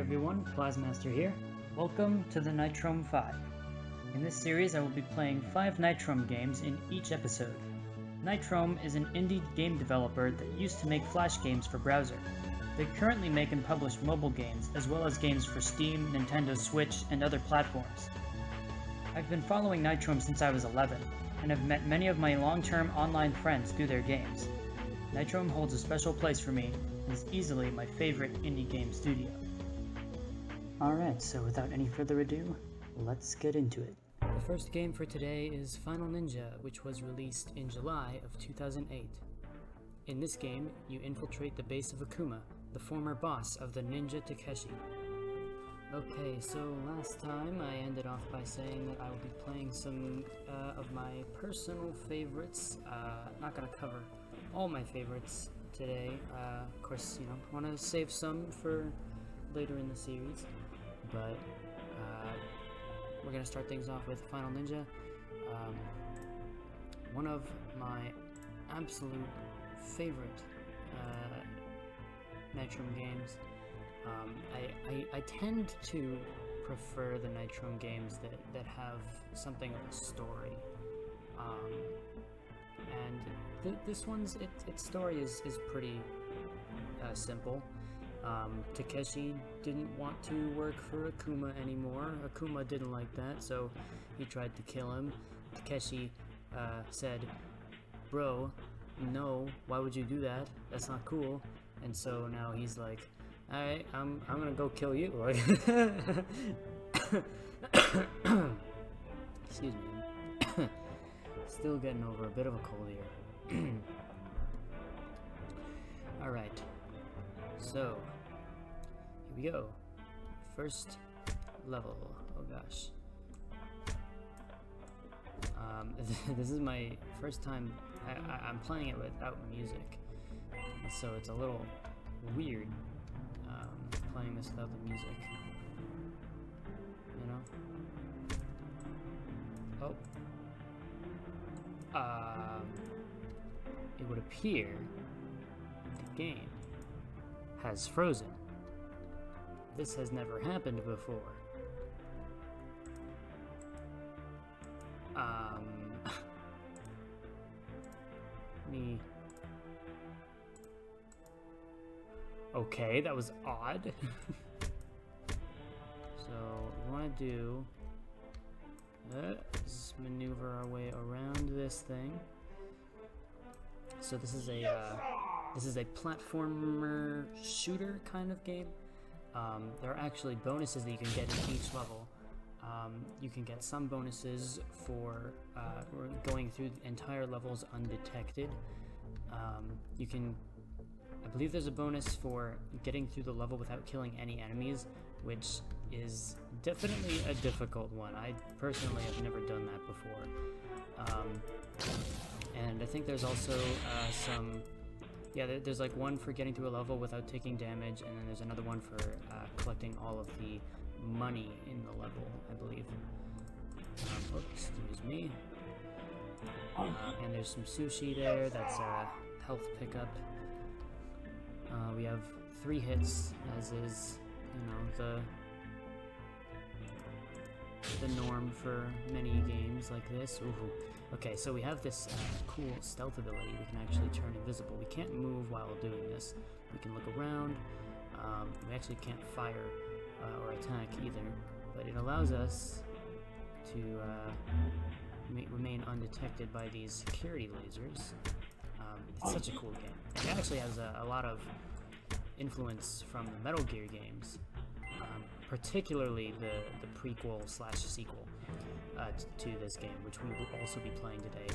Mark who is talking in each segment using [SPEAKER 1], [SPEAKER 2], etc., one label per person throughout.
[SPEAKER 1] everyone, Plasmaster here. Welcome to the Nitrome 5. In this series I will be playing 5 Nitrome games in each episode. Nitrome is an indie game developer that used to make Flash games for browser. They currently make and publish mobile games as well as games for Steam, Nintendo Switch, and other platforms. I've been following Nitrome since I was 11, and have met many of my long-term online friends through their games. Nitrome holds a special place for me, and is easily my favorite indie game studio. Alright, so without any further ado, let's get into it. The first game for today is Final Ninja, which was released in July of 2008. In this game, you infiltrate the base of Akuma, the former boss of the Ninja Takeshi. Okay, so last time I ended off by saying that I will be playing some of my personal favorites. Not gonna cover all my favorites today. Of course, want to save some for later in the series, but we're gonna start things off with Final Ninja. One of my absolute favorite Nitrome games. I tend to prefer the Nitrome games that have something of a story. And this one's its story is pretty simple. Takeshi didn't want to work for Akuma anymore. Akuma didn't like that, so he tried to kill him. Takeshi said, "Bro, no, why would you do that? That's not cool." And so now he's like, "Alright, I'm gonna go kill you." Excuse me. Still getting over a bit of a cold here. Alright. So, here we go. First level. Oh gosh. This is my first time. I'm playing it without music, so it's a little weird playing this without the music. It would appear the game has frozen. This has never happened before. Okay, that was odd. So, we want to do is maneuver our way around this thing. So this is a platformer shooter kind of game. There are actually bonuses that you can get in each level. You can get some bonuses for going through entire levels undetected. I believe there's a bonus for getting through the level without killing any enemies, which is definitely a difficult one. I personally have never done that before. And I think there's also there's like one for getting through a level without taking damage, and then there's another one for collecting all of the money in the level, I believe. Excuse me. And there's some sushi there, that's a health pickup. We have 3 hits, as is, the norm for many games like this. Ooh. Okay, so we have this cool stealth ability. We can actually turn invisible. We can't move while doing this. We can look around. We actually can't fire or attack either, but it allows us to remain undetected by these security lasers. It's such a cool game. It actually has a lot of influence from the Metal Gear games, particularly the prequel/sequel to this game, which we will also be playing today.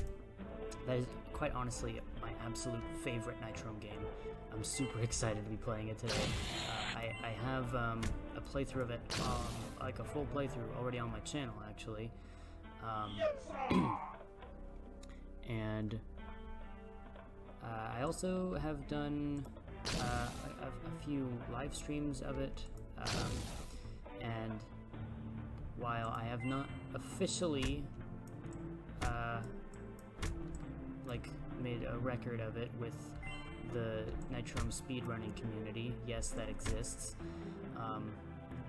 [SPEAKER 1] That is, quite honestly, my absolute favorite Nitrome game. I'm super excited to be playing it today. I have a playthrough of it, like a full playthrough, already on my channel, actually. And I also have done a few live streams of it, and while I have not officially made a record of it with the Nitrome speedrunning community, yes, that exists,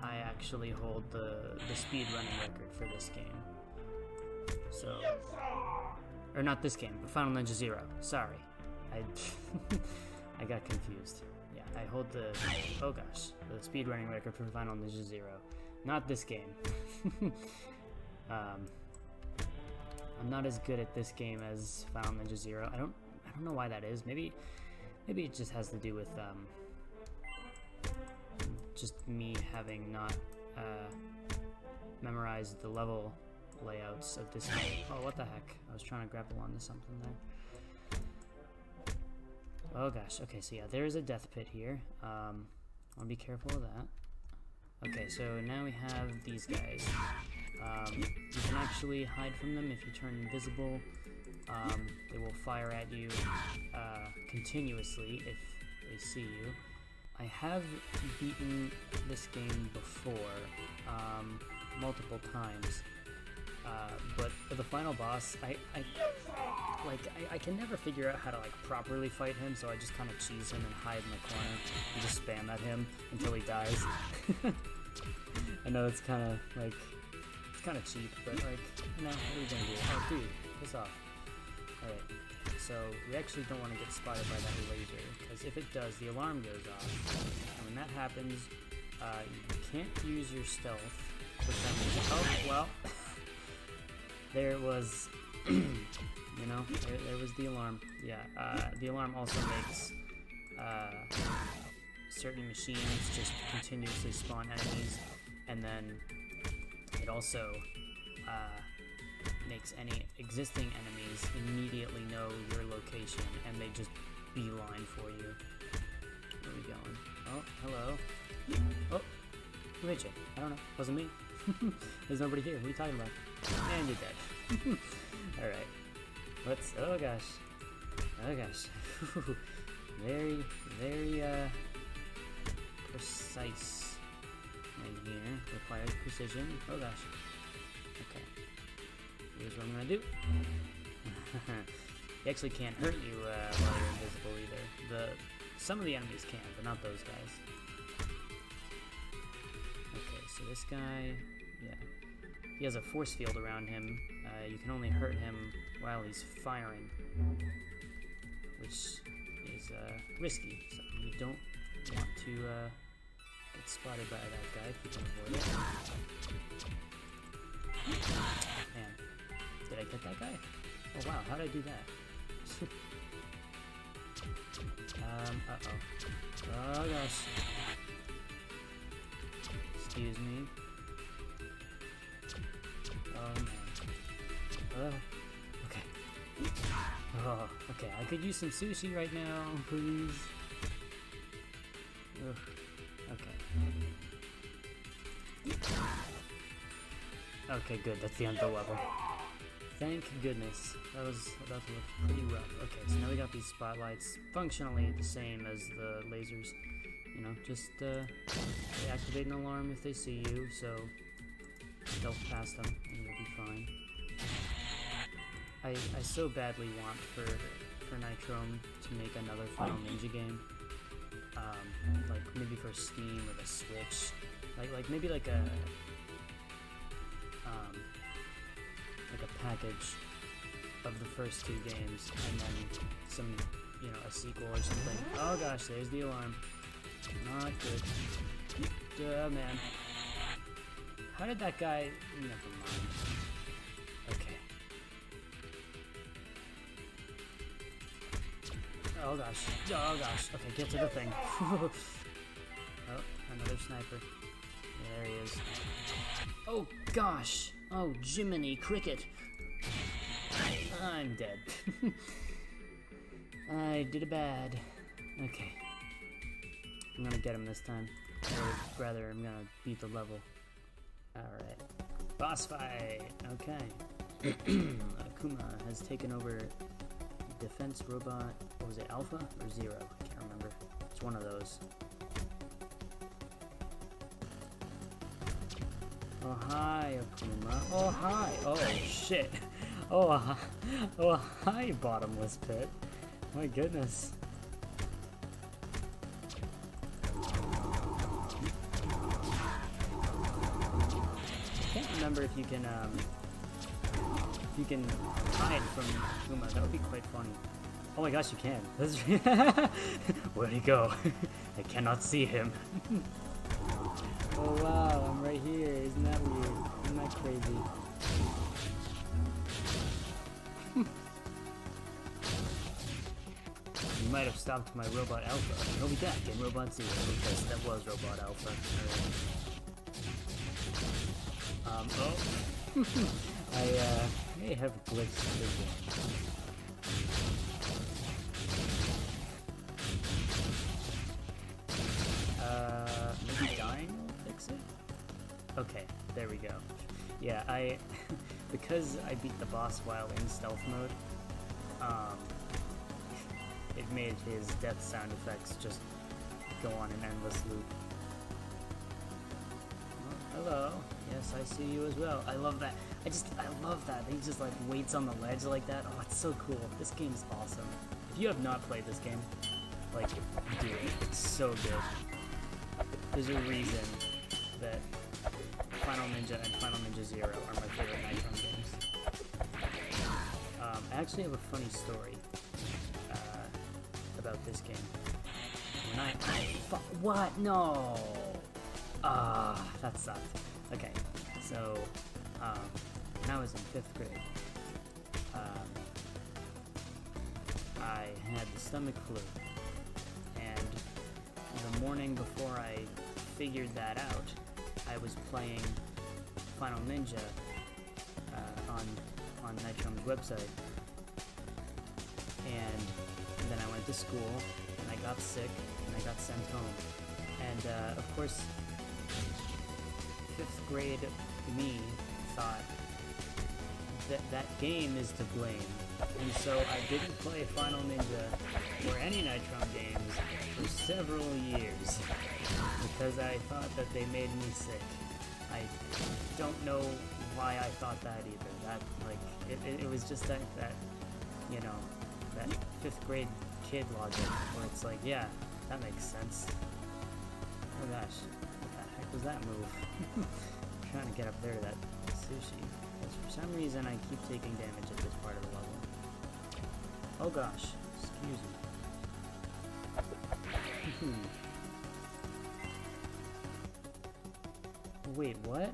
[SPEAKER 1] I actually hold the speed running record for this game. So, or not this game, but Final Ninja Zero. Sorry, I got confused. Yeah, I hold the the speed running record for Final Ninja Zero, not this game. I'm not as good at this game as Final Ninja Zero. I don't know why that is. Maybe it just has to do with just me having not memorized the level layouts of this game. Oh, what the heck? I was trying to grapple onto something there. Oh gosh, okay, so yeah, there's a death pit here. I want to be careful of that. Okay, so now we have these guys. You can actually hide from them if you turn invisible. They will fire at you continuously if they see you. I have beaten this game before, multiple times, but for the final boss, I can never figure out how to properly fight him, so I just kind of cheese him and hide in the corner and just spam at him until he dies. I know it's kind of cheap, but what are you gonna do? Oh, dude, piss off. Alright, so we actually don't want to get spotted by that laser, because if it does, the alarm goes off, and when that happens, you can't use your stealth for some reason. Oh, well, there it was, there was the alarm. Yeah, the alarm also makes certain machines just continuously spawn enemies, and then it also makes any existing enemies immediately know your location, and they just beeline for you. Where are we going? Oh, hello. Oh, who hit you? I don't know. Wasn't me. There's nobody here. What are you talking about? And you're dead. Alright. Oh gosh. Oh gosh. Very, very, precise right here. Requires precision. Oh gosh. Okay. Here's what I'm gonna do. He actually can't hurt you while you're invisible either. Some of the enemies can, but not those guys. Okay, so this guy, yeah, he has a force field around him. You can only hurt him while he's firing, which is risky. So you don't want to get spotted by that guy if you can avoid it. Man. Did I get that guy? Oh wow, how did I do that? Uh-oh. Oh gosh. Excuse me. Oh man. Okay. Oh, okay, I could use some sushi right now, please. Ugh. Okay. Okay, good, that's the end of the level. Thank goodness. That was about to look pretty rough. Okay, so now we got these spotlights, functionally the same as the lasers. Just they activate an alarm if they see you, so stealth past them and you'll be fine. I so badly want for Nitrome to make another Final Ninja game. Maybe for Steam or the Switch. Maybe a package of the first two games, and then some, a sequel or something. Oh gosh, there's the alarm. Not good. Duh, man. How did that guy... Never mind. Okay. Oh gosh. Oh gosh. Okay, get to the thing. Oh, another sniper. There he is. Oh gosh. Oh, Jiminy Cricket. I'm dead. I did it bad. Okay. I'm gonna get him this time. Or rather, I'm gonna beat the level. Alright. Boss fight! Okay. Akuma has taken over defense robot. What was it, Alpha or Zero? I can't remember. It's one of those. Oh, hi, Akuma. Oh, hi. Oh, shit. Oh, hi, bottomless pit. My goodness. remember if you can hide from Kuma. That would be quite funny. Oh my gosh, you can. Where'd he go? I cannot see him. Oh wow, I'm right here. Isn't that weird? Isn't that crazy? You might have stopped my Robot Alpha. I'll be back in Robot Zero because that was Robot Alpha. I may have glitched again. Maybe dying will fix it? Okay, there we go. Yeah, because I beat the boss while in stealth mode, it made his death sound effects just go on an endless loop. Oh, hello. Yes, I see you as well. I love that. I love that. He just like waits on the ledge like that. Oh, it's so cool. This game's awesome. If you have not played this game, like, do it. It's so good. There's a reason that Final Ninja and Final Ninja Zero are my favorite Nitrome games. I actually have a funny story about this game. When what? No! That sucked. Okay, so, when I was in 5th grade, I had the stomach flu, and the morning before I figured that out, I was playing Final Ninja on Nitrome's website, and then I went to school, and I got sick, and I got sent home, and of course, 5th grade me thought that game is to blame, and so I didn't play Final Ninja or any Nitrome games for several years because I thought that they made me sick. I don't know why I thought that either. That it was just that you know, that 5th grade kid logic where it's like, yeah, that makes sense. Oh gosh, what the heck was that move? I'm trying to get up there to that sushi. For some reason, I keep taking damage at this part of the level. Oh gosh, excuse me. Wait, what?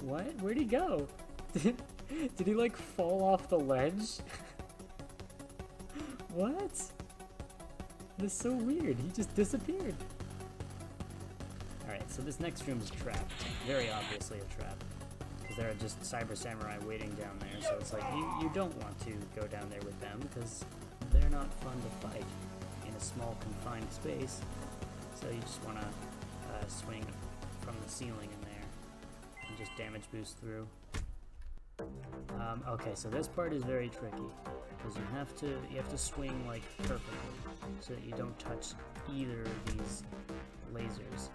[SPEAKER 1] What? Where'd he go? Did he like fall off the ledge? What? That's so weird. He just disappeared. Alright, so this next room is trapped. Very obviously a trap. Because there are just cyber samurai waiting down there, so it's like, you don't want to go down there with them, because they're not fun to fight in a small confined space. So you just want to swing from the ceiling in there and just damage boost through. Okay, so this part is very tricky, because you have to swing like perfectly, so that you don't touch either of these lasers.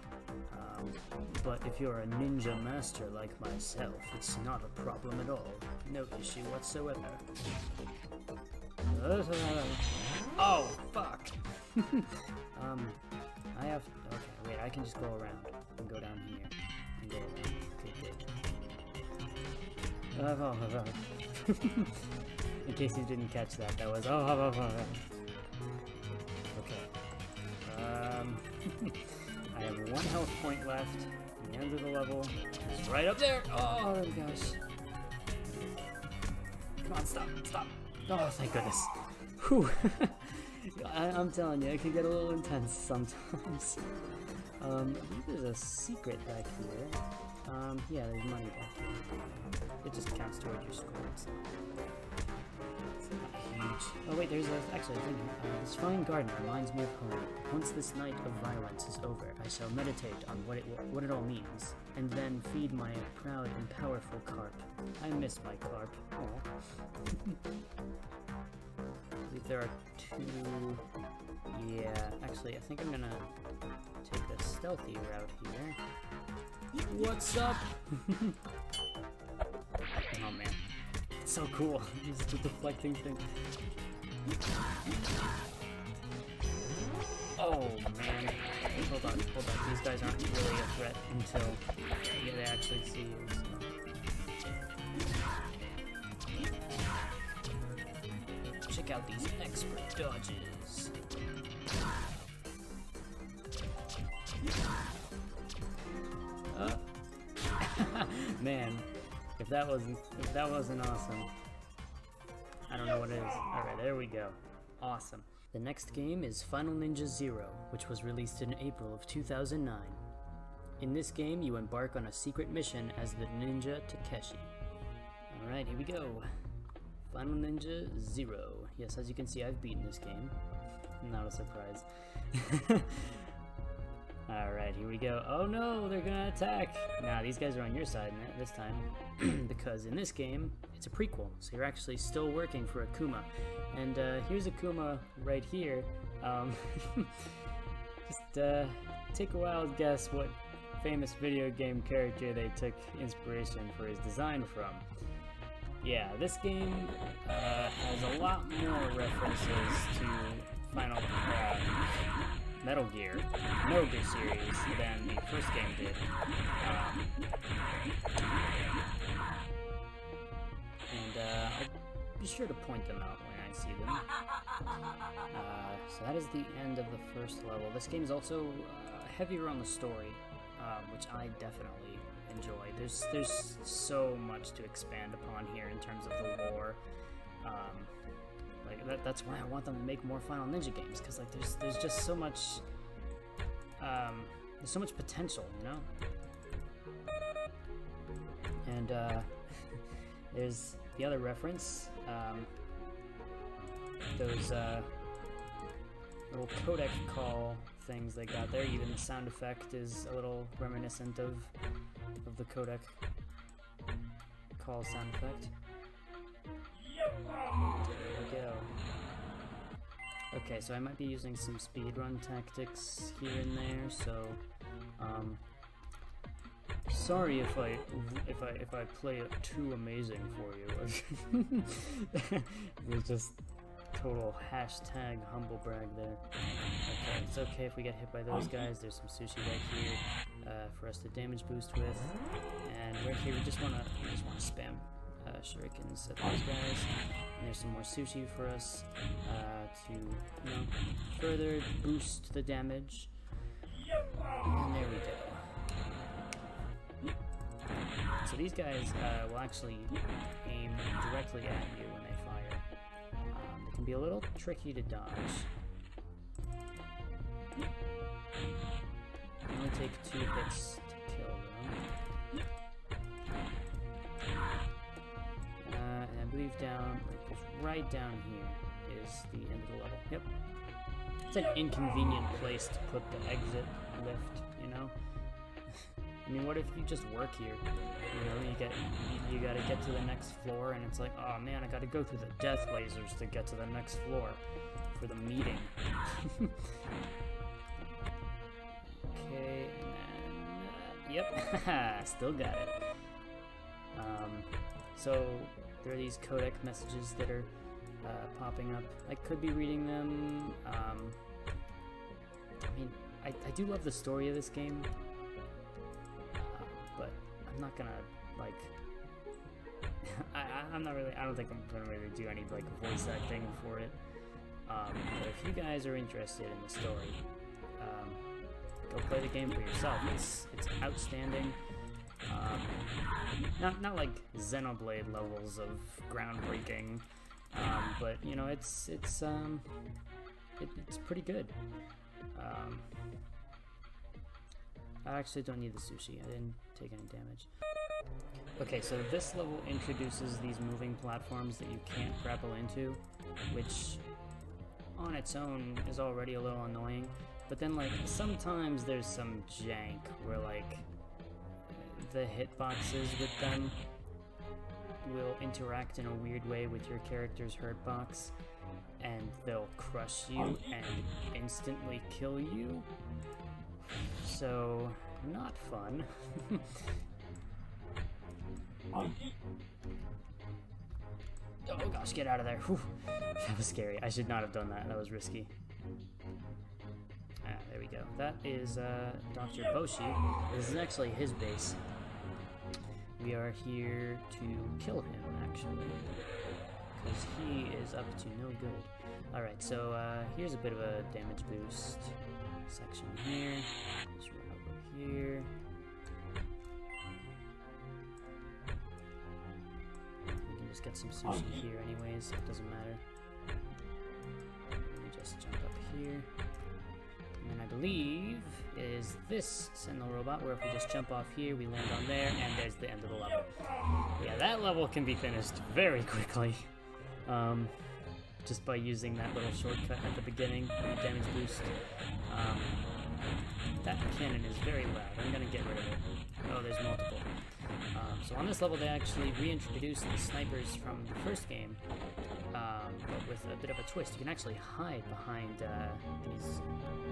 [SPEAKER 1] But if you're a ninja master like myself, it's not a problem at all. No issue whatsoever. Oh, fuck! I have... Okay, wait, I can just go around. And go down here. And go around. Okay, good. In case you didn't catch that, that was... Okay. I have 1 health point left. The end of the level is right up there. Oh gosh. Come on, stop. Oh, thank goodness. Whew. I'm telling you, it can get a little intense sometimes. I think there's a secret back here. Yeah, there's money back here. It just counts toward your score. It's not huge. Oh wait, there's actually a thing here. This fine garden reminds me of home. Once this night of violence is over, I shall meditate on what it all means, and then feed my proud and powerful carp. I miss my carp. Aww. I believe there are 2... Yeah, actually, I think I'm gonna take the stealthy route here. What's up? Oh man. It's so cool. It's the deflecting thing. Oh man. Hold on. These guys aren't really a threat. threat until they actually see you. So. Check out these expert dodges. Man, if that wasn't awesome, I don't know what it is. Alright, there we go. Awesome. The next game is Final Ninja Zero, which was released in April of 2009. In this game, you embark on a secret mission as the ninja Takeshi. Alright, here we go. Final Ninja Zero. Yes, as you can see, I've beaten this game. Not a surprise. Alright, here we go. Oh no, they're gonna attack! Nah, these guys are on your side this time. Because in this game, it's a prequel, so you're actually still working for Akuma. And here's Akuma right here. Just take a wild guess what famous video game character they took inspiration for his design from. Yeah, this game has a lot more references to Final Metal Gear series than the first game did. I'll be sure to point them out when I see them. So that is the end of the first level. This game is also heavier on the story, which I definitely enjoy. There's so much to expand upon here in terms of the lore. That's why I want them to make more Final Ninja games, because like there's just so much there's so much potential, you know. And there's the other reference, those little codec call things they got there. Even the sound effect is a little reminiscent of the codec call sound effect. There we go. Okay, so I might be using some speedrun tactics here and there, so sorry if I play it too amazing for you. There's just total hashtag humble brag there. Okay, it's okay if we get hit by those guys. There's some sushi right here for us to damage boost with, and right here we just wanna spam shurikens at those guys. And there's some more sushi for us to further boost the damage. And there we go. So these guys will actually aim directly at you when they fire. They can be a little tricky to dodge. They only take 2 hits to kill them. And I believe right down here is the end of the level. Yep. It's an inconvenient place to put the exit lift, you know? I mean, what if you just work here? You know, you gotta get to the next floor, and it's like, oh man, I gotta go through the death lasers to get to the next floor for the meeting. Okay, and then, yep, still got it. So there are these codec messages that are popping up. I could be reading them. I mean, I do love the story of this game, but I'm not gonna like. I don't think I'm gonna really do any like voice acting for it. But if you guys are interested in the story, go play the game for yourself. It's outstanding. Not like Xenoblade levels of groundbreaking, but you know it's pretty good. I actually don't need the sushi. I didn't take any damage. Okay, so this level introduces these moving platforms that you can't grapple into, which on its own is already a little annoying. But then like sometimes there's some jank where like the hitboxes with them will interact in a weird way with your character's hurtbox, and they'll crush you and instantly kill you. So, not fun. Oh gosh, get out of there. Whew. That was scary. I should not have done that. That was risky. Ah, there we go. That is Dr. Boshi. This is actually his base. We are here to kill him, actually, because he is up to no good. Alright, so here's a bit of a damage boost section here. Just run over here. We can just get some sushi here anyways, it doesn't matter. Let me just jump up here. And I believe is this Sentinel robot, where if we just jump off here, we land on there, and there's the end of the level. Yeah, that level can be finished very quickly. Just by using that little shortcut at the beginning, the damage boost. That cannon is very loud. I'm gonna get rid of it. Oh, there's multiple. So on this level, they actually reintroduced the snipers from the first game, but with a bit of a twist. You can actually hide behind these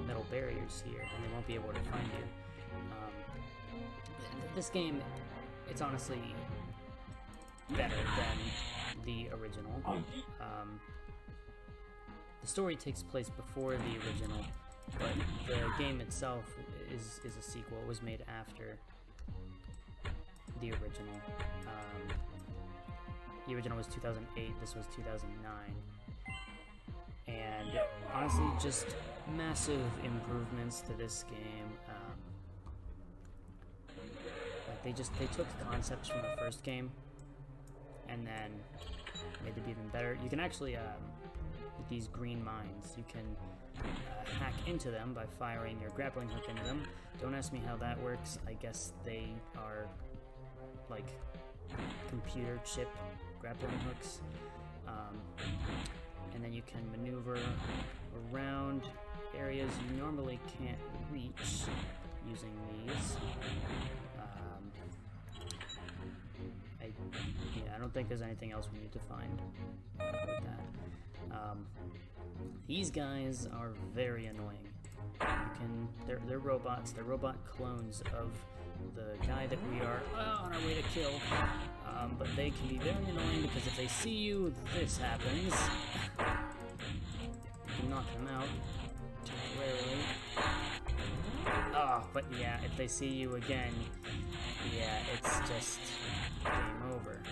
[SPEAKER 1] metal barriers here, and they won't be able to find you. This game, it's honestly better than the original. The story takes place before the original, but the game itself is a sequel. It was made after the original. The original was 2008, this was 2009. And honestly, just massive improvements to this game. Like they took concepts from the first game and then made them even better. You can actually, with these green mines, you can hack into them by firing your grappling hook into them. Don't ask me how that works. I guess they are like computer chip grappling hooks. And then you can maneuver around areas you normally can't reach using these. I don't think there's anything else we need to find with that. These guys are very annoying. They're robots. They're robot clones of the guy that we are on our way to kill. But they can be very annoying because if they see you, this happens. You can knock them out temporarily. Oh, but yeah, if they see you again, yeah, it's just game over.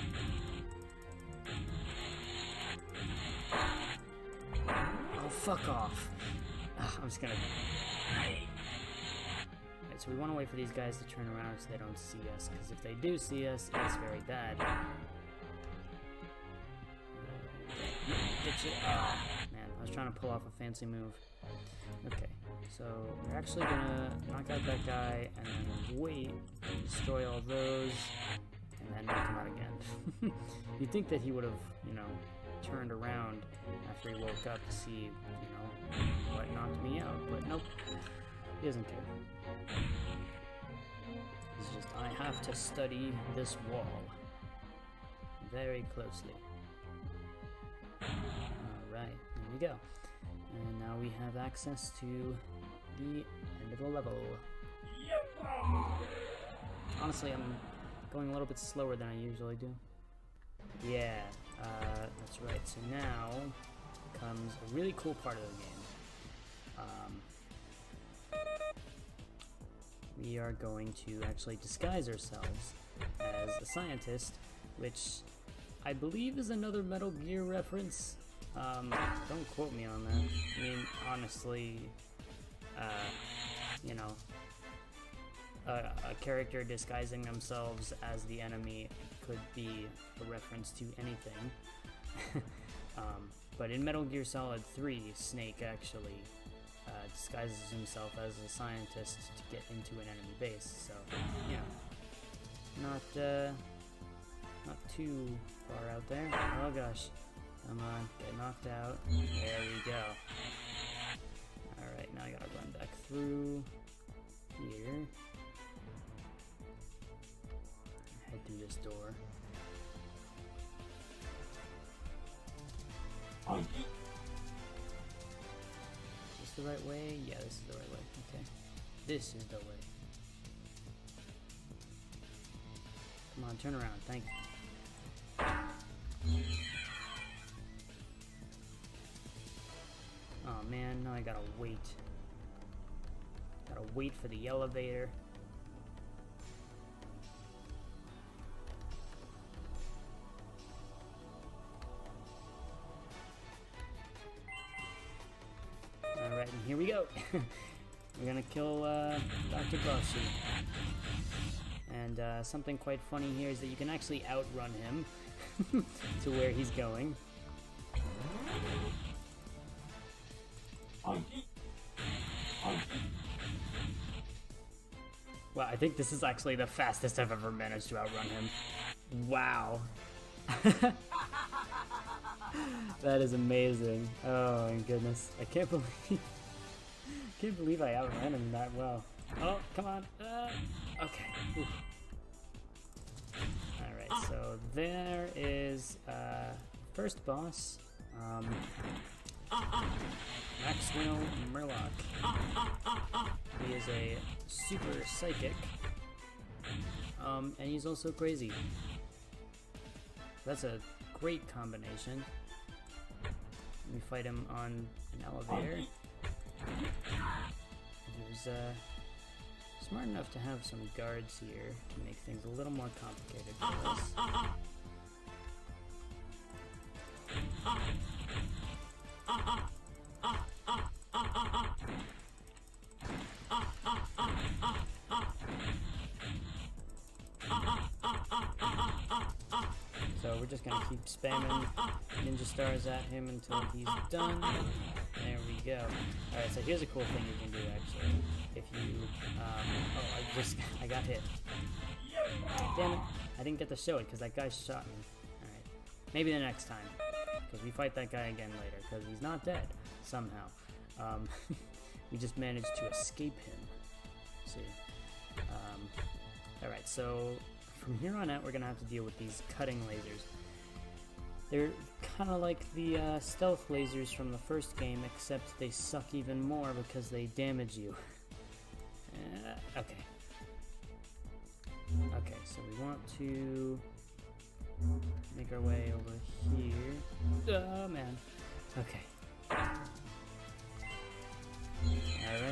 [SPEAKER 1] Oh, fuck off. I'm just gonna... Alright, so we want to wait for these guys to turn around so they don't see us, because if they do see us, it's very bad. Get you... Oh, man, I was trying to pull off a fancy move. Okay, so we're actually gonna knock out that guy, and then wait, destroy all those, and then knock him out again. You'd think that he would have, you know, turned around after he woke up to see, you know, what knocked me out, but nope, he doesn't care. He's just, I have to study this wall very closely. Alright, there we go. And now we have access to the end of the level. Honestly, I'm going a little bit slower than I usually do. Yeah, that's right. So now comes a really cool part of the game. We are going to actually disguise ourselves as a scientist, which I believe is another Metal Gear reference. Don't quote me on that. I mean, honestly, you know, a character disguising themselves as the enemy could be a reference to anything. But in Metal Gear Solid 3, Snake actually disguises himself as a scientist to get into an enemy base. So, you know, not too far out there. Oh gosh. Come on, get knocked out. There we go. Alright, now I gotta run back through here. Head through this door. Is this the right way? Yeah, this is the right way. Okay. This is the way. Come on, turn around. Thank you. Oh man, now I gotta wait. Gotta wait for the elevator. Alright, and here we go. We're gonna kill Dr. Bossy. And something quite funny here is that you can actually outrun him to where he's going. Well, I think this is actually the fastest I've ever managed to outrun him. Wow. That is amazing. Oh my goodness. I can't believe I outran him that well. Oh, come on. Okay. Oof. Alright, so there is first boss. Maxwell Murloc. He is a super psychic. And he's also crazy. That's a great combination. We fight him on an elevator. He was smart enough to have some guards here to make things a little more complicated for us. So we're just gonna keep spamming ninja stars at him until he's done. There we go. Alright, so here's a cool thing you can do actually. If you, I got hit. Damn it, I didn't get to show it because that guy shot me. Alright, maybe the next time, because we fight that guy again later, because he's not dead, somehow. We just managed to escape him. Let's see. Alright, so from here on out, we're gonna have to deal with these cutting lasers. They're kind of like the stealth lasers from the first game, except they suck even more because they damage you. Okay. Okay, so we want to make our way over here. Oh man. Okay. Alright,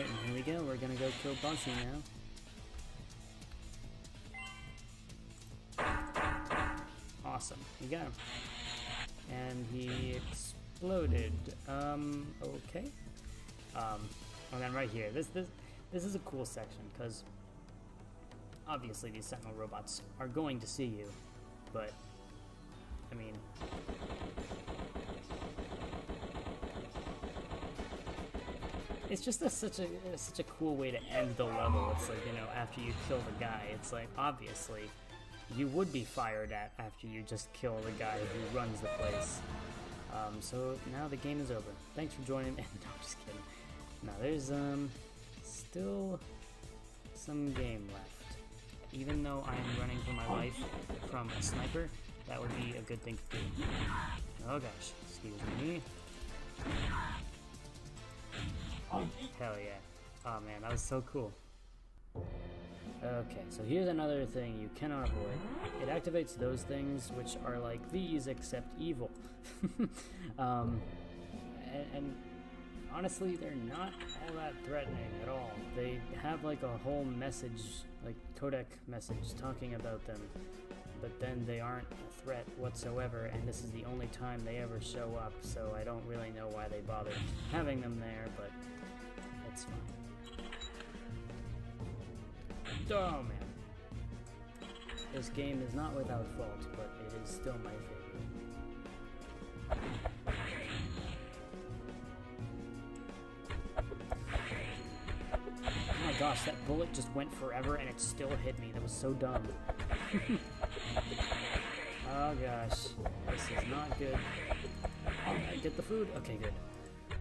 [SPEAKER 1] and here we go. We're gonna go kill Bossy now. Awesome. We got him. And he exploded. Okay. And then right here, this is a cool section, because obviously these Sentinel robots are going to see you, but, I mean, it's just such a cool way to end the level. It's like, you know, after you kill the guy, it's like, obviously, you would be fired at after you just kill the guy who runs the place. So now the game is over. Thanks for joining. No, I'm just kidding. Now there's still some game left. Even though I am running for my life from a sniper, that would be a good thing to do. Oh gosh, excuse me. Hell yeah. Oh man, that was so cool. Okay, so here's another thing you cannot avoid. It activates those things which are like these, except evil. And honestly, they're not all that threatening at all. They have like a whole message, like codec message talking about them, but then they aren't a threat whatsoever, and this is the only time they ever show up, so I don't really know why they bothered having them there, but it's fine. Oh man. This game is not without fault, but it is still my favorite. Oh my gosh, that bullet just went forever and it still hit me. That was so dumb. Oh gosh. This is not good. Alright, get the food? Okay, good.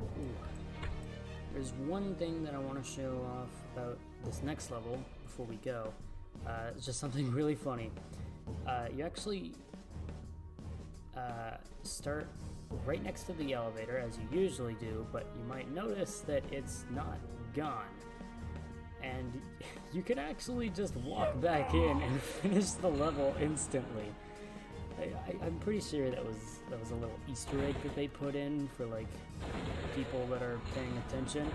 [SPEAKER 1] Ooh. There's one thing that I want to show off about this next level before we go. It's just something really funny. You actually start right next to the elevator, as you usually do, but you might notice that it's not gone. And you can actually just walk back in and finish the level instantly. I'm pretty sure that was a little Easter egg that they put in for like people that are paying attention.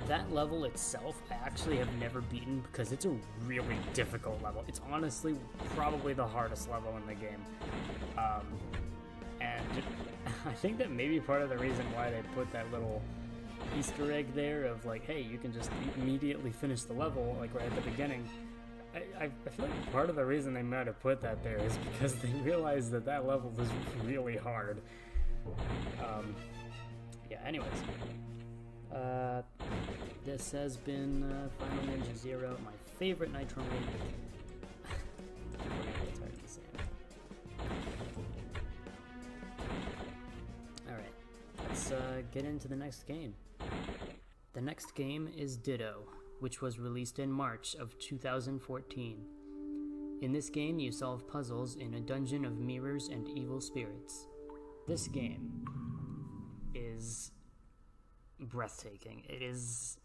[SPEAKER 1] That level itself, I actually have never beaten because it's a really difficult level. It's honestly probably the hardest level in the game. And I think that may be part of the reason why they put that little Easter egg there of like, hey, you can just immediately finish the level, like right at the beginning. I feel like part of the reason they might have put that there is because they realized that that level was really hard. Yeah, anyways. This has been Final Ninja Zero, my favorite Nitrome game. It's hard to say. Alright, let's get into the next game. The next game is Ditto, which was released in March of 2014. In this game, you solve puzzles in a dungeon of mirrors and evil spirits. This game is breathtaking. It is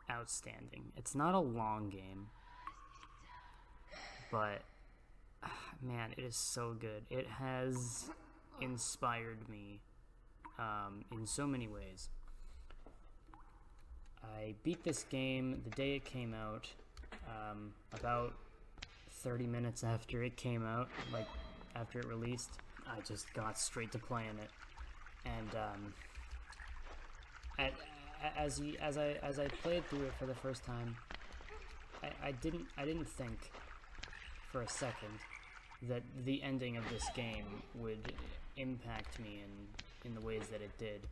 [SPEAKER 1] outstanding. It's not a long game, but man, it is so good. It has inspired me in so many ways. I beat this game the day it came out, about 30 minutes after it came out, like after it released. I just got straight to playing it, and as I played through it for the first time, I didn't think for a second that the ending of this game would impact me in the ways that it did.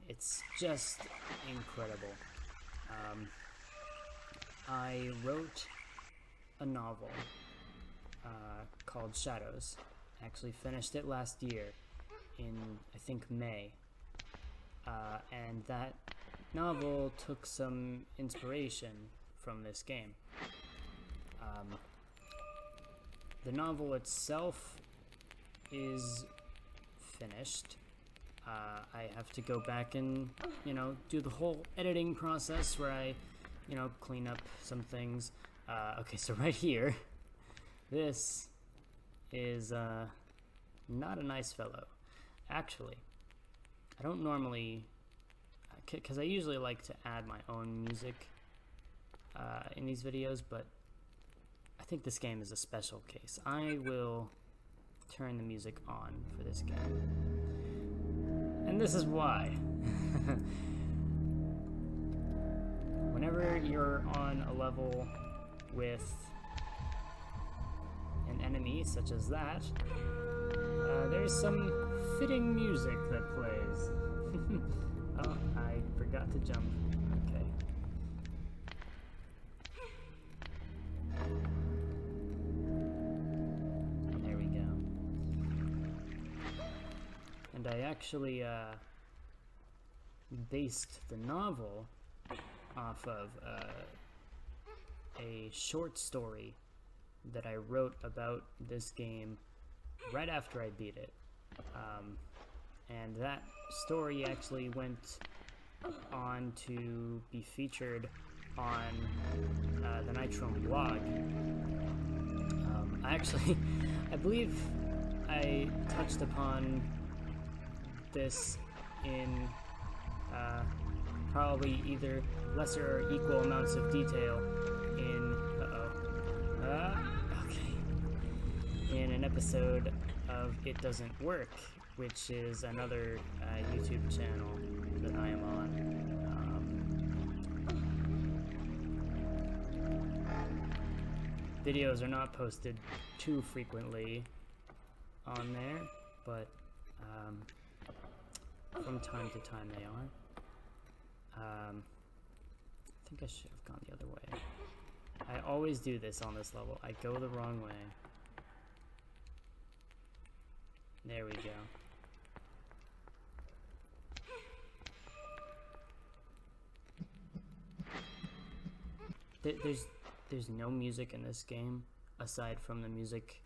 [SPEAKER 1] It's just incredible. I wrote a novel called Shadows. I actually finished it last year in, I think, May. And that novel took some inspiration from this game. The novel itself is finished. I have to go back and, do the whole editing process where I, clean up some things. Okay, so right here, this is not a nice fellow. Actually, I don't normally, because I usually like to add my own music in these videos, but I think this game is a special case. I will turn the music on for this game. And this is why. Whenever you're on a level with an enemy such as that, there's some fitting music that plays. Oh, I forgot to jump. Okay. There we go. And I actually based the novel off of a short story that I wrote about this game right after I beat it. And that story actually went on to be featured on the Nitrome blog. I believe I touched upon this in probably either lesser or equal amounts of detail in in an episode of It Doesn't Work, which is another YouTube channel that I am on. Videos are not posted too frequently on there, but from time to time they are. I think I should have gone the other way. I always do this on this level. I go the wrong way. There we go. There's no music in this game aside from the music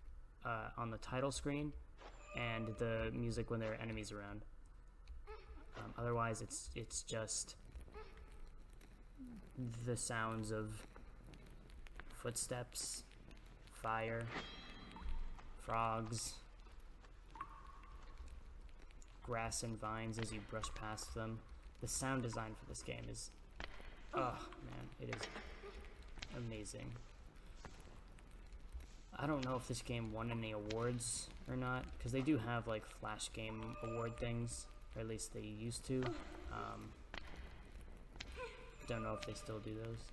[SPEAKER 1] on the title screen and the music when there are enemies around. Otherwise, it's just the sounds of footsteps, fire, frogs, grass and vines as you brush past them. the sound design for this game is, oh man, it is amazing. I don't know if this game won any awards or not, because they do have like Flash Game Award things, or at least they used to. Don't know if they still do those.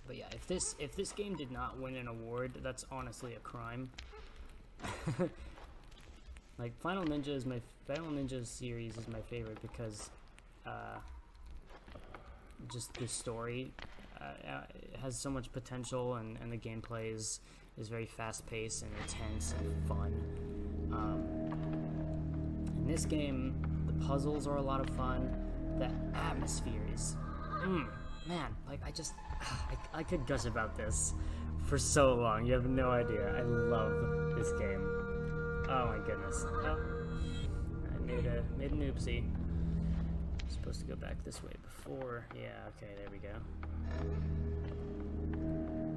[SPEAKER 1] But yeah, if this game did not win an award, that's honestly a crime. Like Final Ninja series is my favorite because just the story it has so much potential, and the gameplay is very fast paced and intense and fun. In this game, the puzzles are a lot of fun. The atmosphere is, man, like I could gush about this for so long. You have no idea. I love this game. Oh my goodness. Oh, I made an oopsie. I'm supposed to go back this way before. Yeah, okay, there we go.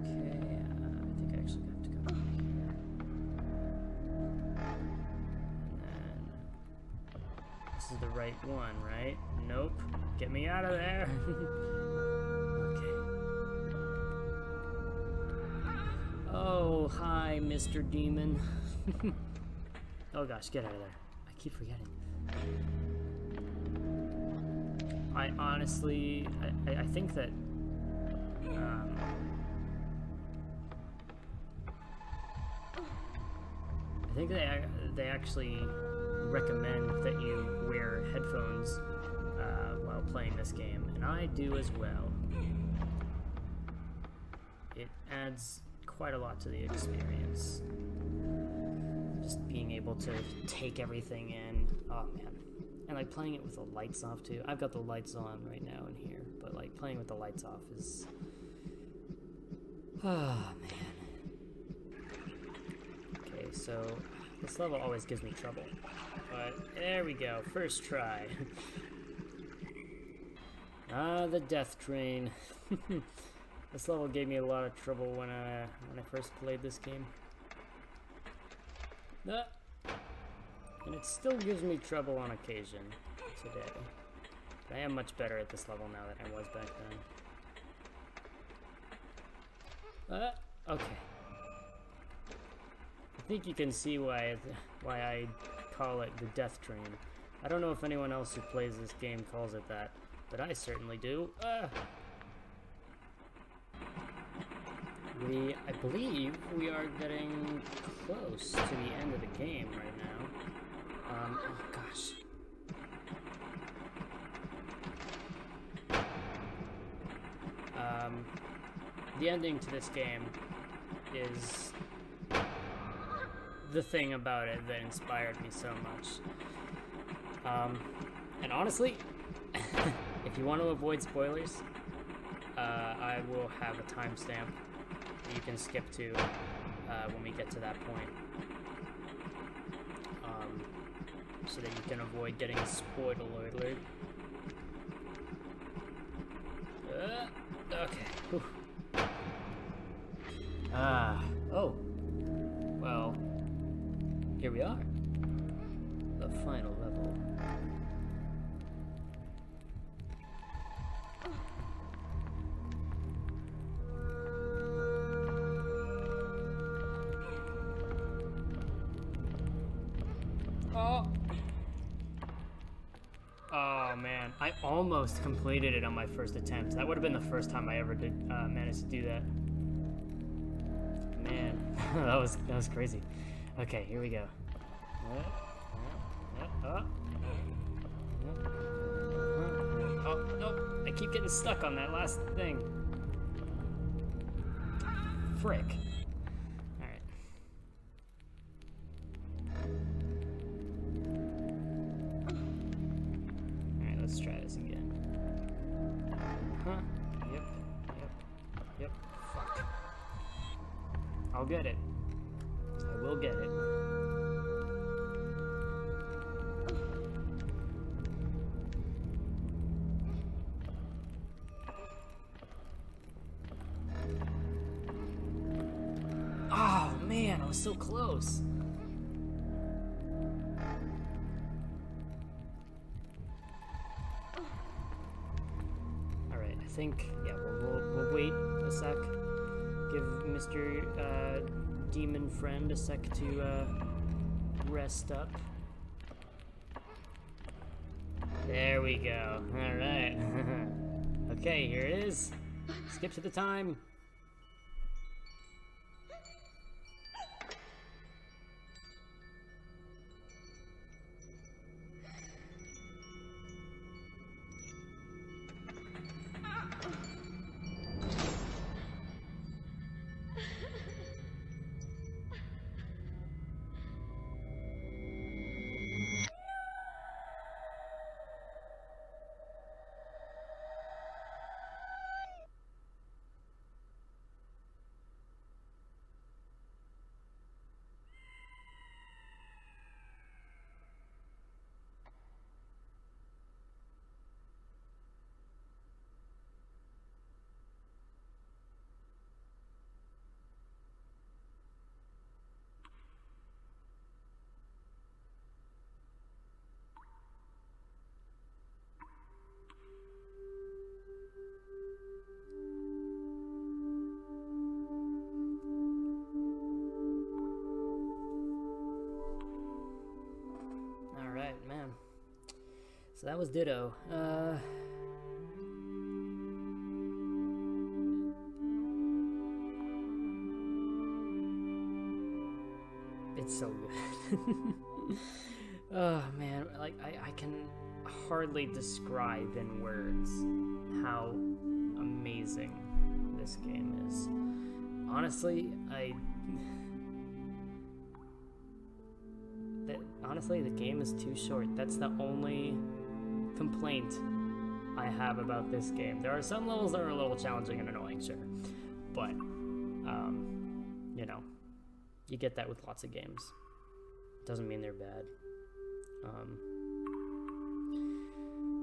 [SPEAKER 1] Okay, I think I actually have to go back here. And then this is the right one, right? Nope. Get me out of there. Oh, hi, Mr. Demon. Oh gosh, get out of there. I keep forgetting. I honestly, I think that, I think they actually recommend that you wear headphones while playing this game, and I do as well. It adds quite a lot to the experience. Just being able to take everything in. Oh man. And like playing it with the lights off too. I've got the lights on right now in here, but like playing with the lights off is, oh man. Okay, so this level always gives me trouble, but there we go, first try. Ah, the death train. This level gave me a lot of trouble when I first played this game. And it still gives me trouble on occasion today. But I am much better at this level now than I was back then. Okay. I think you can see why I call it the death train. I don't know if anyone else who plays this game calls it that, but I certainly do. I believe we are getting close to the end of the game right now. Oh gosh. The ending to this game is the thing about it that inspired me so much. And honestly, if you want to avoid spoilers, I will have a timestamp that you can skip to when we get to that point, so that you can avoid getting a spoiler alert. Okay. Whew. Oh. Well, here we are. The final level. Oh man, I almost completed it on my first attempt. That would have been the first time I ever did manage to do that. Man, that was crazy. Okay, here we go. Oh no, I keep getting stuck on that last thing. Frick. Let's try this again. Huh? Yep. Fuck. I'll get it. I will get it. Oh man, I was so close. think, yeah, we'll wait a sec. Give Mr. Demon Friend a sec to rest up. There we go. Alright. Okay, here it is. Skip to the time. Man. So that was Ditto. It's so good. Oh man, like I can hardly describe in words how amazing this game is. Honestly, honestly, the game is too short. That's the only complaint I have about this game. There are some levels that are a little challenging and annoying, sure. But, you know, you get that with lots of games. Doesn't mean they're bad.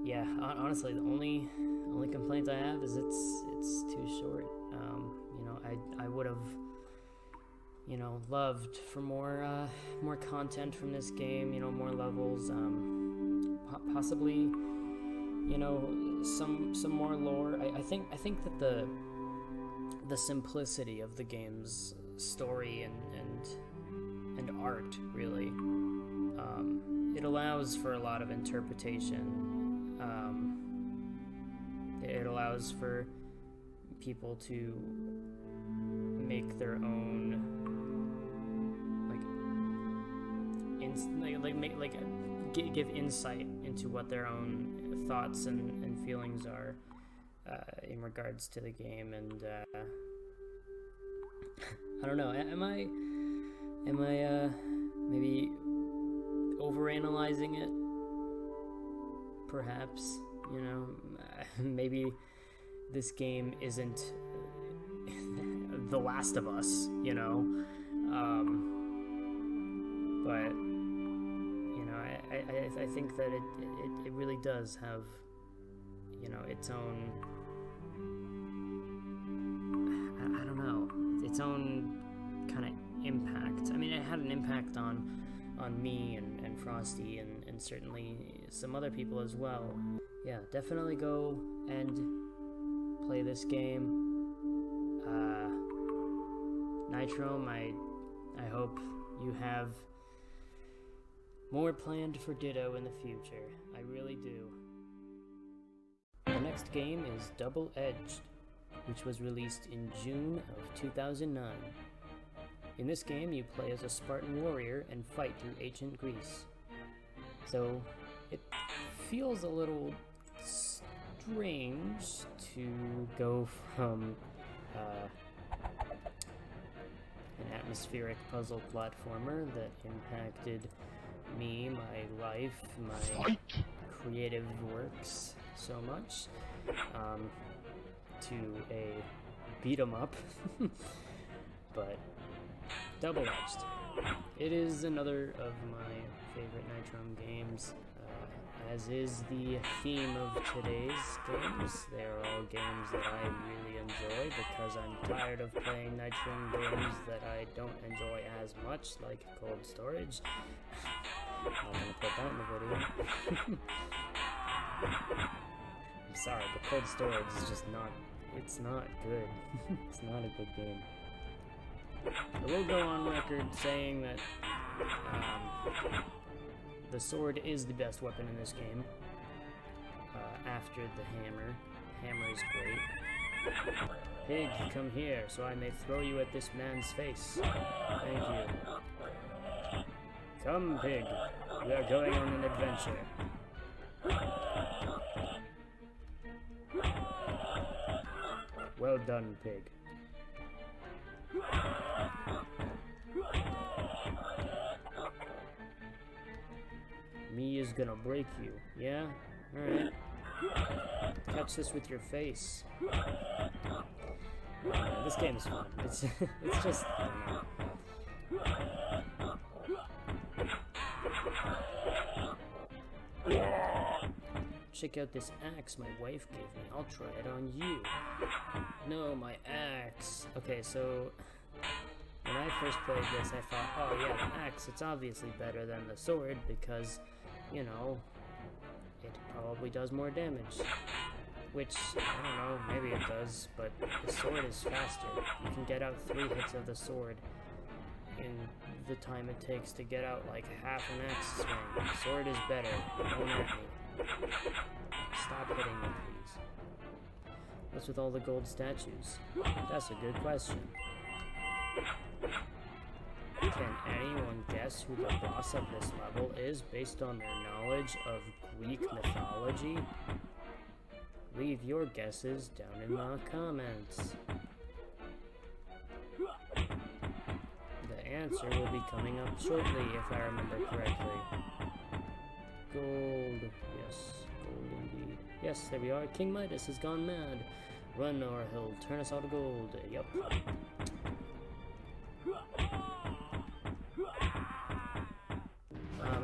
[SPEAKER 1] Yeah, honestly, the only complaint I have is it's too short. You know, I would have, you know, loved for more content from this game, you know, more levels, possibly, you know, some more lore. I think that the simplicity of the game's story and art, really, it allows for a lot of interpretation. It allows for people to make their own give insight into what their own thoughts and feelings are in regards to the game, and I don't know. Am I maybe overanalyzing it? Perhaps, you know, maybe this game isn't The Last of Us, you know, but you know, I think that it really does have, you know, its own, I don't know, its own kind of impact. I mean, it had an impact on me and Frosty and certainly some other people as well. Yeah, definitely go and play this game. Nitrome, I hope you have more planned for Ditto in the future. I really do. The next game is Double Edged, which was released in June of 2009. In this game, you play as a Spartan warrior and fight through ancient Greece. So, it feels a little strange to go from an atmospheric puzzle platformer that impacted me, my life, my creative works so much, to a beat-em-up, but Double-Edged. It is another of my favorite Nitrome games, as is the theme of today's games. They are all games that I really enjoy because I'm tired of playing Nitrome games that I don't enjoy as much, like Cold Storage. I'm not gonna put that in the video. I'm
[SPEAKER 2] sorry, but cold storage is just not, it's not good. It's not a good game. I will go on record saying that the sword is the best weapon in this game, after the hammer. Hammer is great. Pig, come here, so I may throw you at this man's face. Thank you. Come, Pig. We are going on an adventure. Well done, Pig. Me is gonna break you, yeah? Alright. Catch this with your face. This game is fun. It's just, I don't know. Check out this axe my wife gave me. I'll try it on you. No, my axe. Okay, so when I first played this, I thought, oh yeah, the axe, it's obviously better than the sword because, you know, it probably does more damage. Which, I don't know, maybe it does, but the sword is faster. You can get out 3 hits of the sword in the time it takes to get out like half an axe swing. The sword is better. Don't at me. Stop hitting me, please. What's with all the gold statues? That's a good question. Can anyone guess who the boss of this level is based on their knowledge of Greek mythology? Leave your guesses down in the comments. The answer will be coming up shortly, if I remember correctly. Gold. Yes, gold indeed. Yes, there we are. King Midas has gone mad. Run, or he'll turn us all to gold. Yup.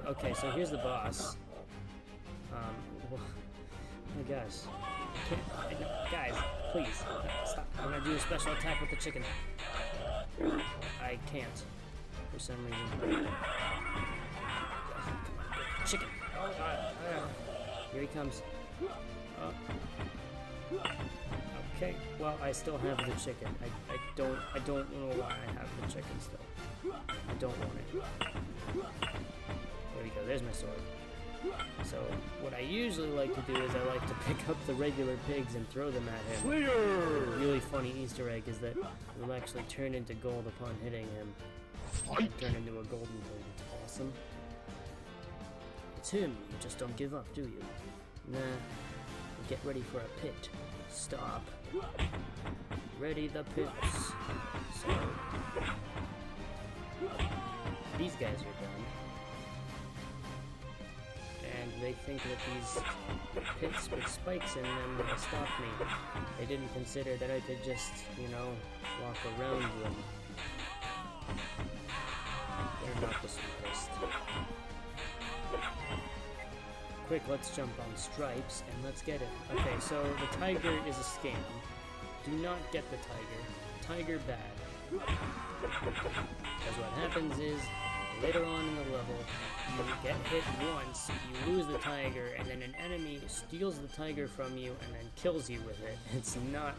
[SPEAKER 2] Okay, so here's the boss. Oh my gosh. Guys, please, stop. I'm gonna do a special attack with the chicken. I can't, for some reason. Chicken! Here he comes. Okay, well, I still have the chicken. I don't know why I have the chicken still. I don't want it. There we go, there's my sword. So, what I usually like to do is I like to pick up the regular pigs and throw them at him. Clear! The really funny Easter egg is that it'll actually turn into gold upon hitting him. And turn into a golden pig. It's awesome. It's him. You just don't give up, do you? Nah. Get ready for a pit. Stop. Ready the pits. So, these guys are done. And they think that these pits with spikes in them will stop me. They didn't consider that I could just, you know, walk around them. They're not the smartest. Quick, let's jump on Stripes and let's get it. Okay, so the tiger is a scam. Do not get the tiger. Tiger bad. Because what happens is, later on in the level, you get hit once, you lose the tiger, and then an enemy steals the tiger from you and then kills you with it. It's not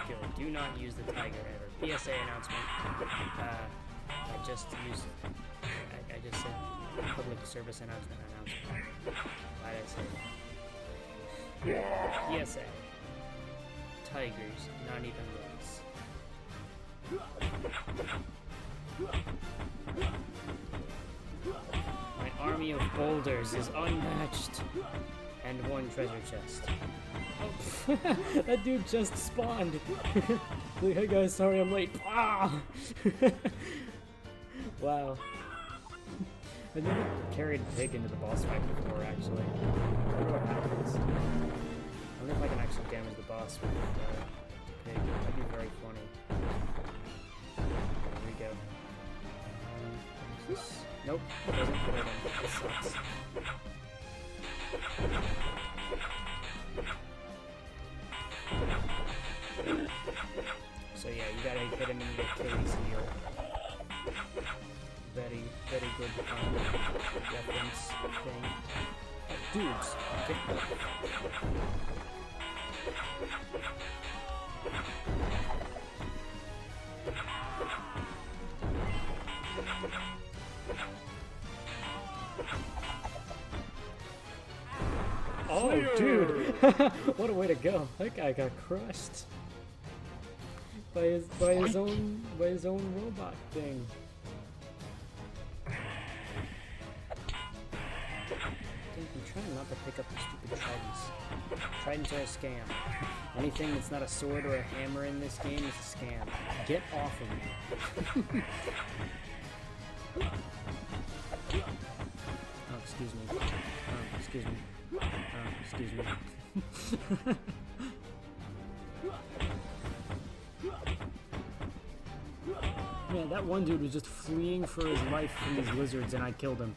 [SPEAKER 2] good. Do not use the tiger ever. PSA announcement. I just said public service announcement. Why did I say that? PSA. Tigers, not even once. My army of boulders is unmatched. And one treasure chest. Oh, that dude just spawned. Hey guys, sorry I'm late. Ah! Wow. I've never carried a pig into the boss fight before, actually. I wonder what happens. I wonder if I can actually damage the boss with the pig. That'd be very funny. There we go. Nope, it doesn't hurt him. This sucks. So yeah, you gotta hit him in the Achilles heel. Very, very good reference thing. Dudes, okay. Oh, dude! What a way to go! That guy got crushed by his own robot thing. I'm trying not to pick up the stupid tridents. Tridents are a scam. Anything that's not a sword or a hammer in this game is a scam. Get off of me. Oh, excuse me. Oh, excuse me. Oh, excuse me. Man, that one dude was just fleeing for his life from these lizards and I killed him.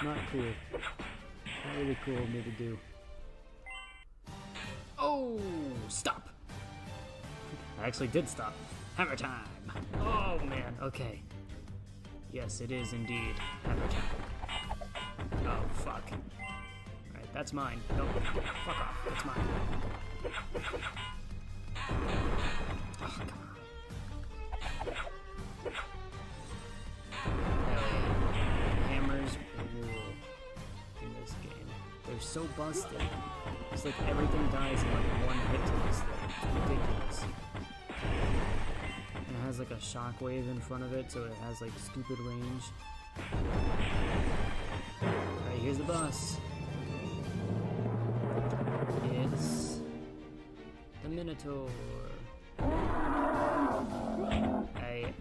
[SPEAKER 2] Not cool. Not really cool of me to do. Oh, stop! I actually did stop. Hammer time! Oh man, okay. Yes, it is indeed hammer time. Oh, fuck. Alright, that's mine. No, fuck off. That's mine. Oh, come on. Hammers rule in this game. They're so busted. It's like everything dies in like one hit to this thing. It's ridiculous. And it has like a shockwave in front of it, so it has like stupid range. Alright, here's the boss. It's the Minotaur. I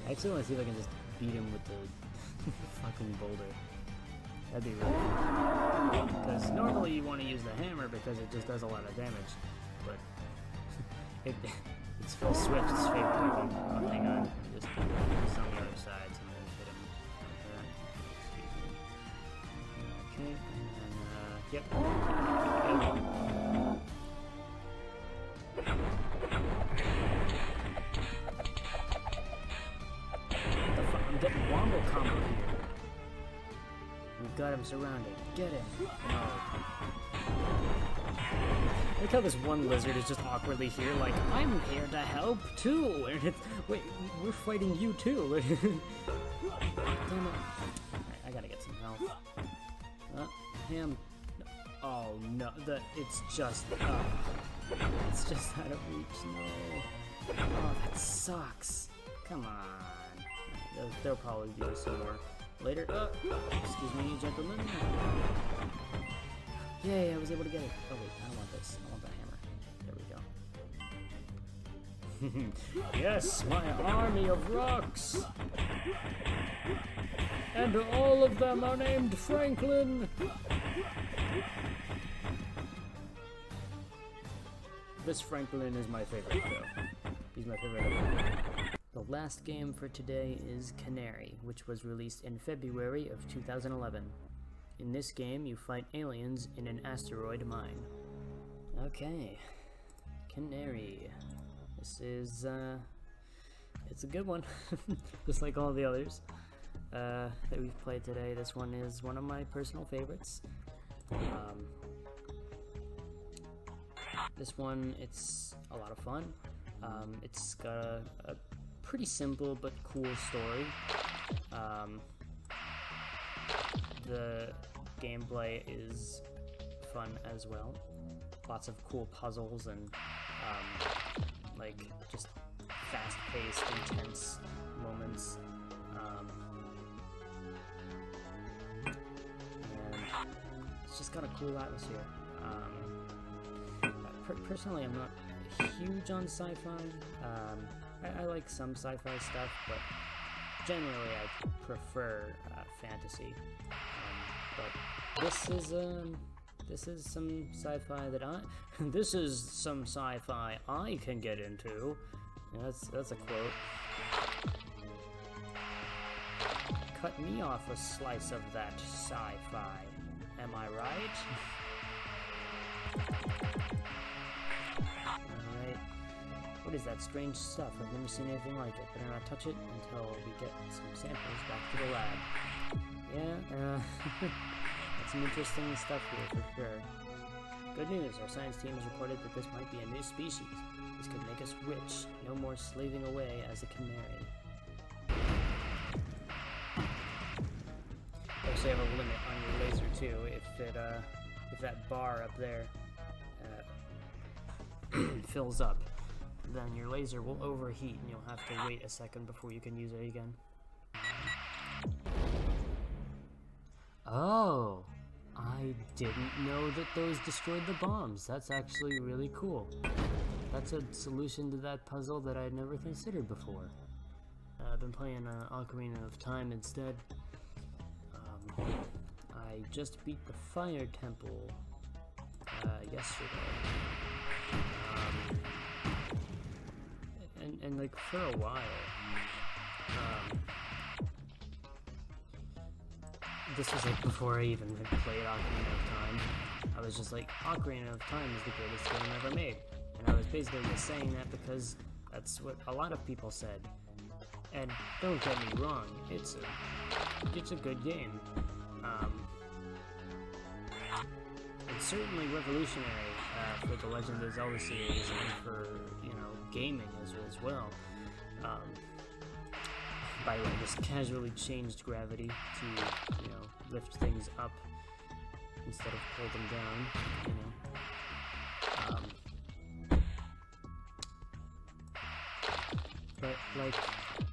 [SPEAKER 2] actually want to see if I can just beat him with the fucking boulder. That'd be really cool. Because normally you want to use the hammer because it just does a lot of damage. But it's Phil Swift's favorite weapon. Oh, hang on. Just on the other side so I'm going to hit him. Excuse me. Okay. And yep. I'm getting wombo combo here. We've got him surrounded. Get him. No. Look how this one lizard is just awkwardly here, like, I'm here to help too. And it's, wait, we're fighting you too. Damn it. I gotta get some health. Him. Oh no, it's just out of reach. No. Oh, that sucks. Come on. They'll probably do some more later. Excuse me, gentlemen. Yay, I was able to get it. Oh wait, I don't want this. I want the hammer. There we go. Yes, my army of rocks. And all of them are named Franklin. This Franklin is my favorite, though. He's my favorite. The last game for today is Canary, which was released in February of 2011. In this game, you fight aliens in an asteroid mine. Okay, Canary. This is, it's a good one, just like all the others that we've played today. This one is one of my personal favorites. This one, it's a lot of fun. It's got a pretty simple but cool story. The gameplay is fun as well. Lots of cool puzzles and like just fast-paced, intense moments. And it's just got a cool atmosphere. Personally, I'm not huge on sci-fi. I like some sci-fi stuff, but generally I prefer fantasy. But this is some sci-fi that this is some sci-fi I can get into. Yeah, that's a quote. Cut me off a slice of that sci-fi. Am I right? Alright. What is that strange stuff? I've never seen anything like it. Better not touch it until we get some samples back to the lab. Yeah, that's some interesting stuff here for sure. Good news, our science team has reported that this might be a new species. This could make us rich, no more slaving away as a canary. You actually have a limit on your lasers. too. If that bar up there fills up, then your laser will overheat and you'll have to wait a second before you can use it again. Oh, I didn't know that those destroyed the bombs. That's actually really cool. That's a solution to that puzzle that I'd never considered before. I've been playing Ocarina of Time instead. I just beat the Fire Temple yesterday. And like for a while, this was like before I even had played Ocarina of Time. I was just like, Ocarina of Time is the greatest game ever made. And I was basically just saying that because that's what a lot of people said. And don't get me wrong, it's a good game. It's certainly revolutionary for the Legend of Zelda series and for, you know, gaming as well. By the way, I just casually changed gravity to, you know, lift things up instead of pull them down, you know. But, like,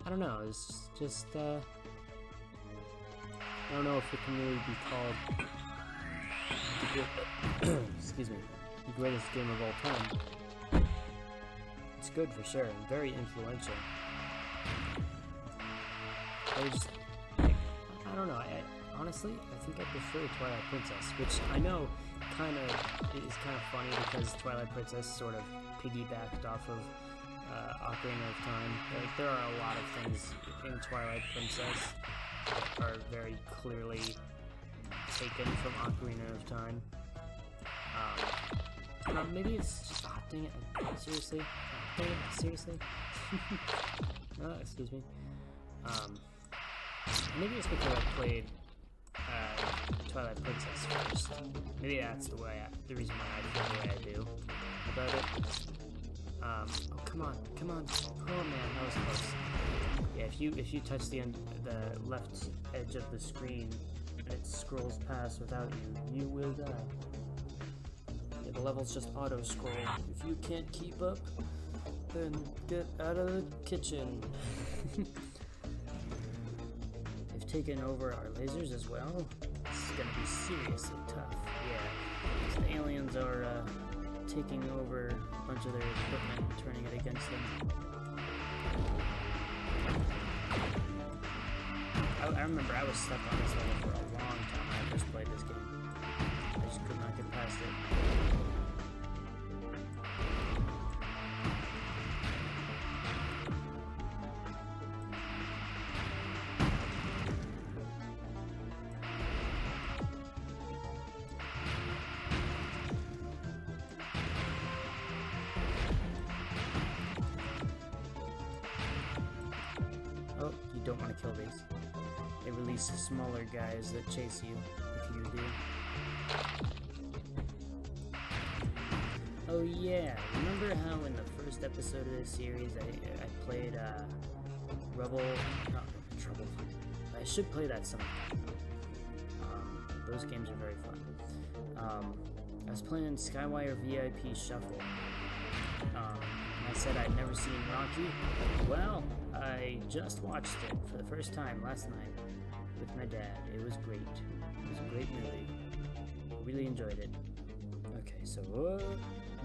[SPEAKER 2] I don't know, it's just, I don't know if it can really be called excuse me, the greatest game of all time. It's good for sure, and very influential. I don't know, honestly, I think I prefer Twilight Princess, which I know is kind of funny because Twilight Princess sort of piggybacked off of Ocarina of Time. Like, there are a lot of things in Twilight Princess that are very clearly taken from Ocarina of Time. Maybe it's just, dang it, seriously? Dang it, seriously? Excuse me. Maybe it's because I played Twilight Princess first. Maybe that's the reason why I feel the way I do about it. Oh, come on. Oh man, that was close. Yeah, if you touch the left edge of the screen and it scrolls past without you, you will die. Yeah, the levels just auto-scroll. If you can't keep up, then get out of the kitchen. They've taken over our lasers as well. This is gonna be seriously tough. Yeah, the aliens are taking over a bunch of their equipment and turning it against them. I remember I was stuck on this level for a long time when I first played this game. I just could not get past it. Oh, you don't want to kill these. They release smaller guys that chase you, if you do. Oh yeah, remember how in the first episode of this series I played Trouble? I should play that sometime. Those games are very fun. I was playing Skywire VIP Shuffle. I said I'd never seen Rocky. Well, I just watched it for the first time last night with my dad. It was great. It was a great movie. I really enjoyed it. Okay, so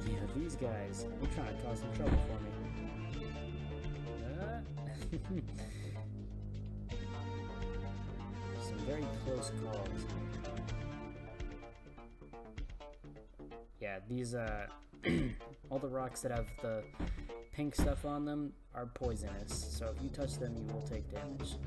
[SPEAKER 2] yeah, these guys, they're trying to cause some trouble for me. Some very close calls. Yeah, these all the rocks that have the pink stuff on them are poisonous, so if you touch them, you will take damage.